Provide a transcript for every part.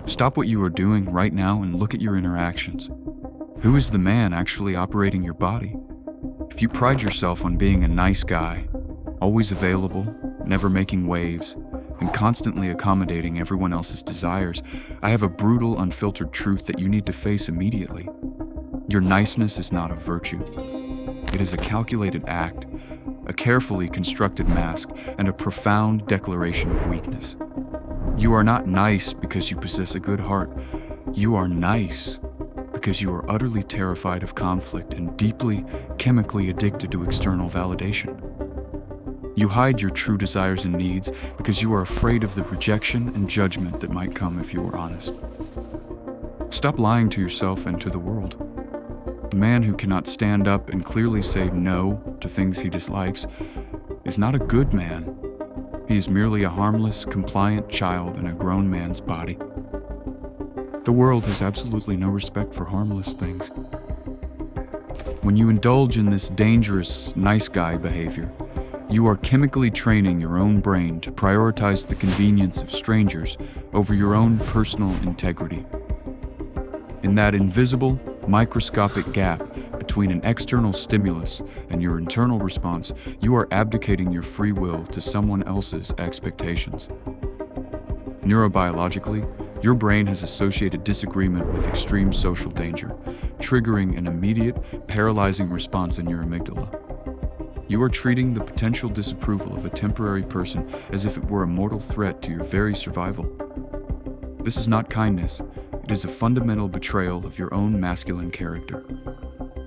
Stop what you are doing right now and look at your interactions. Who is the man actually operating your body? If you pride yourself on being a nice guy, always available, never making waves, and constantly accommodating everyone else's desires, I have a brutal, unfiltered truth that you need to face immediately. Your niceness is not a virtue. It is a calculated act, a carefully constructed mask, and a profound declaration of weakness. You are not nice because you possess a good heart. You are nice because you are utterly terrified of conflict and deeply, chemically addicted to external validation. You hide your true desires and needs because you are afraid of the rejection and judgment that might come if you were honest. Stop lying to yourself and to the world. The man who cannot stand up and clearly say no to things he dislikes is not a good man. He is merely a harmless, compliant child in a grown man's body. The world has absolutely no respect for harmless things. When you indulge in this dangerous, nice guy behavior, you are chemically training your own brain to prioritize the convenience of strangers over your own personal integrity. In that invisible, microscopic gap between an external stimulus and your internal response, you are abdicating your free will to someone else's expectations. Neurobiologically, your brain has associated disagreement with extreme social danger, triggering an immediate, paralyzing response in your amygdala. You are treating the potential disapproval of a temporary person as if it were a mortal threat to your very survival. This is not kindness. It is a fundamental betrayal of your own masculine character.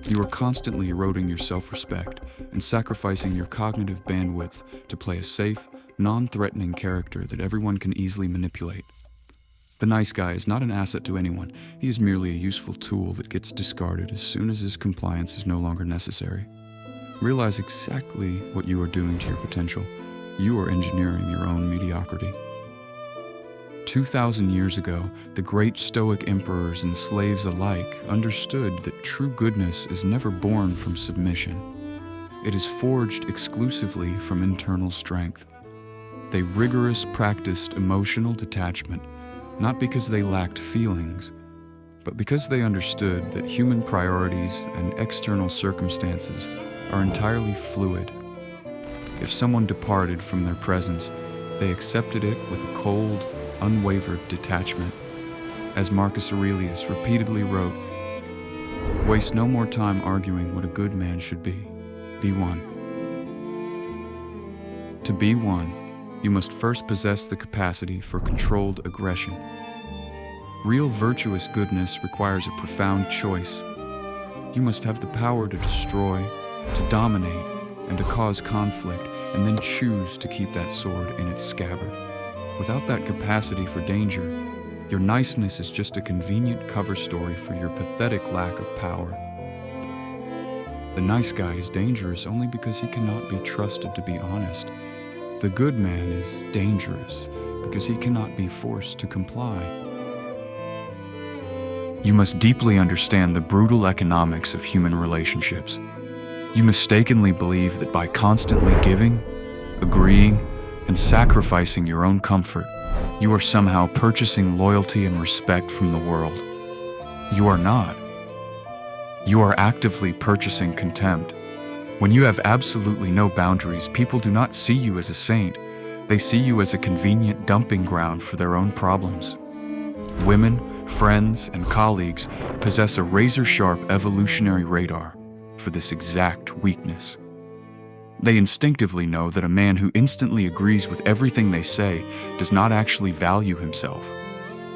You are constantly eroding your self-respect and sacrificing your cognitive bandwidth to play a safe, non-threatening character that everyone can easily manipulate. The nice guy is not an asset to anyone. He is merely a useful tool that gets discarded as soon as his compliance is no longer necessary. Realize exactly what you are doing to your potential. You are engineering your own mediocrity. 2,000 years ago, the great Stoic emperors and slaves alike understood that true goodness is never born from submission. It is forged exclusively from internal strength. They rigorously practiced emotional detachment, not because they lacked feelings, but because they understood that human priorities and external circumstances are entirely fluid. If someone departed from their presence, they accepted it with a cold, unwavered detachment. As Marcus Aurelius repeatedly wrote, "Waste no more time arguing what a good man should be. Be one." To be one, you must first possess the capacity for controlled aggression. Real virtuous goodness requires a profound choice. You must have the power to destroy, to dominate, and to cause conflict, and then choose to keep that sword in its scabbard. Without that capacity for danger, your niceness is just a convenient cover story for your pathetic lack of power. The nice guy is dangerous only because he cannot be trusted to be honest. The good man is dangerous because he cannot be forced to comply. You must deeply understand the brutal economics of human relationships. You mistakenly believe that by constantly giving, agreeing, and sacrificing your own comfort, you are somehow purchasing loyalty and respect from the world. You are not. You are actively purchasing contempt. When you have absolutely no boundaries, people do not see you as a saint. They see you as a convenient dumping ground for their own problems. Women, friends, and colleagues possess a razor-sharp evolutionary radar for this exact weakness. They instinctively know that a man who instantly agrees with everything they say does not actually value himself.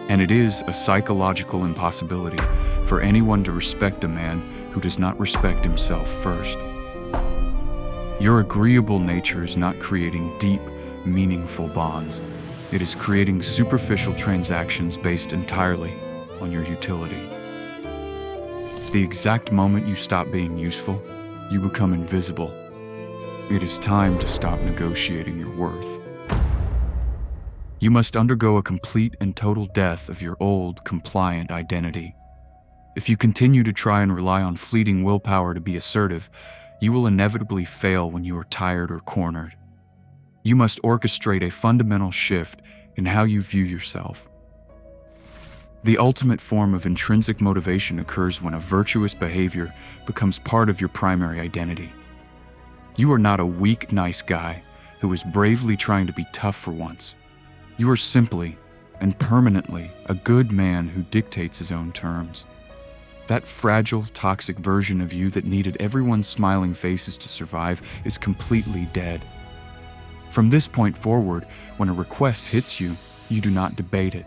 And it is a psychological impossibility for anyone to respect a man who does not respect himself first. Your agreeable nature is not creating deep, meaningful bonds. It is creating superficial transactions based entirely on your utility. The exact moment you stop being useful, you become invisible. It is time to stop negotiating your worth. You must undergo a complete and total death of your old, compliant identity. If you continue to try and rely on fleeting willpower to be assertive, you will inevitably fail when you are tired or cornered. You must orchestrate a fundamental shift in how you view yourself. The ultimate form of intrinsic motivation occurs when a virtuous behavior becomes part of your primary identity. You are not a weak, nice guy who is bravely trying to be tough for once. You are simply and permanently a good man who dictates his own terms. That fragile, toxic version of you that needed everyone's smiling faces to survive is completely dead. From this point forward, when a request hits you, you do not debate it.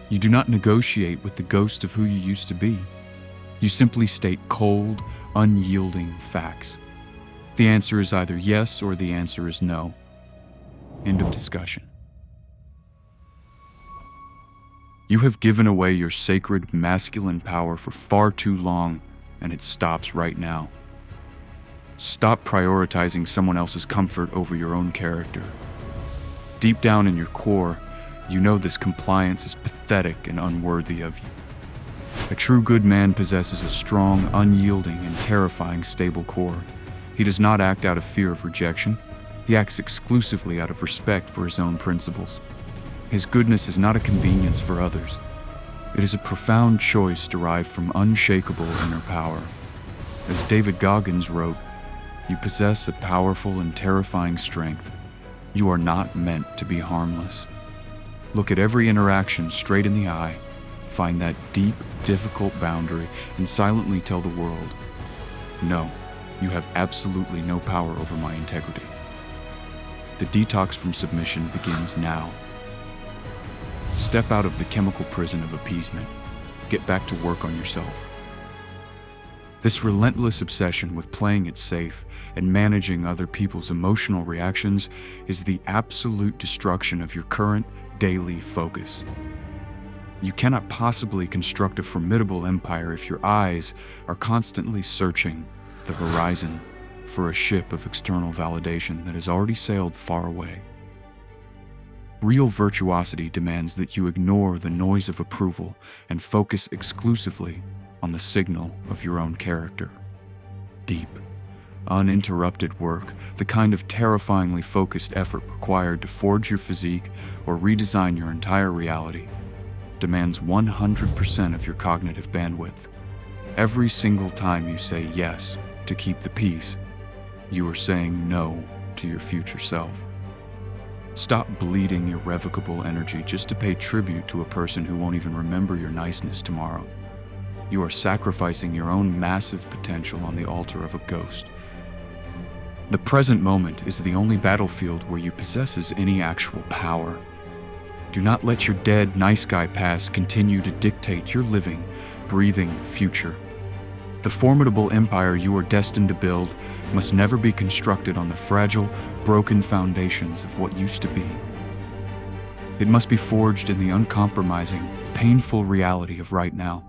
You do not negotiate with the ghost of who you used to be. You simply state cold, unyielding facts. The answer is either yes or the answer is no. End of discussion. You have given away your sacred masculine power for far too long, and it stops right now. Stop prioritizing someone else's comfort over your own character. Deep down in your core, you know this compliance is pathetic and unworthy of you. A true good man possesses a strong, unyielding, and terrifying stable core. He does not act out of fear of rejection. He acts exclusively out of respect for his own principles. His goodness is not a convenience for others. It is a profound choice derived from unshakable inner power. As David Goggins wrote, "You possess a powerful and terrifying strength. You are not meant to be harmless." Look at every interaction straight in the eye, find that deep, difficult boundary, and silently tell the world, "No, you have absolutely no power over my integrity." The detox from submission begins now. Step out of the chemical prison of appeasement. Get back to work on yourself. This relentless obsession with playing it safe and managing other people's emotional reactions is the absolute destruction of your current daily focus. You cannot possibly construct a formidable empire if your eyes are constantly searching the horizon for a ship of external validation that has already sailed far away. Real virtuosity demands that you ignore the noise of approval and focus exclusively on the signal of your own character. Deep, uninterrupted work, the kind of terrifyingly focused effort required to forge your physique or redesign your entire reality, demands 100% of your cognitive bandwidth. Every single time you say yes to keep the peace, you are saying no to your future self. Stop bleeding irrevocable energy just to pay tribute to a person who won't even remember your niceness tomorrow. You are sacrificing your own massive potential on the altar of a ghost. The present moment is the only battlefield where you possess any actual power. Do not let your dead, nice guy past continue to dictate your living, breathing future. The formidable empire you are destined to build must never be constructed on the fragile, broken foundations of what used to be. It must be forged in the uncompromising, painful reality of right now.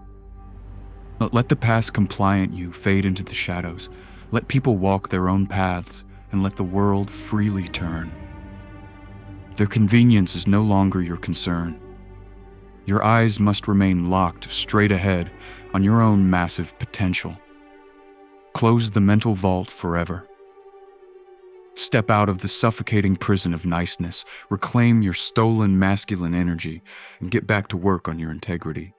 Let the past compliant you fade into the shadows. Let people walk their own paths, and let the world freely turn. Their convenience is no longer your concern. Your eyes must remain locked straight ahead on your own massive potential. Close the mental vault forever. Step out of the suffocating prison of niceness, reclaim your stolen masculine energy, and get back to work on your integrity.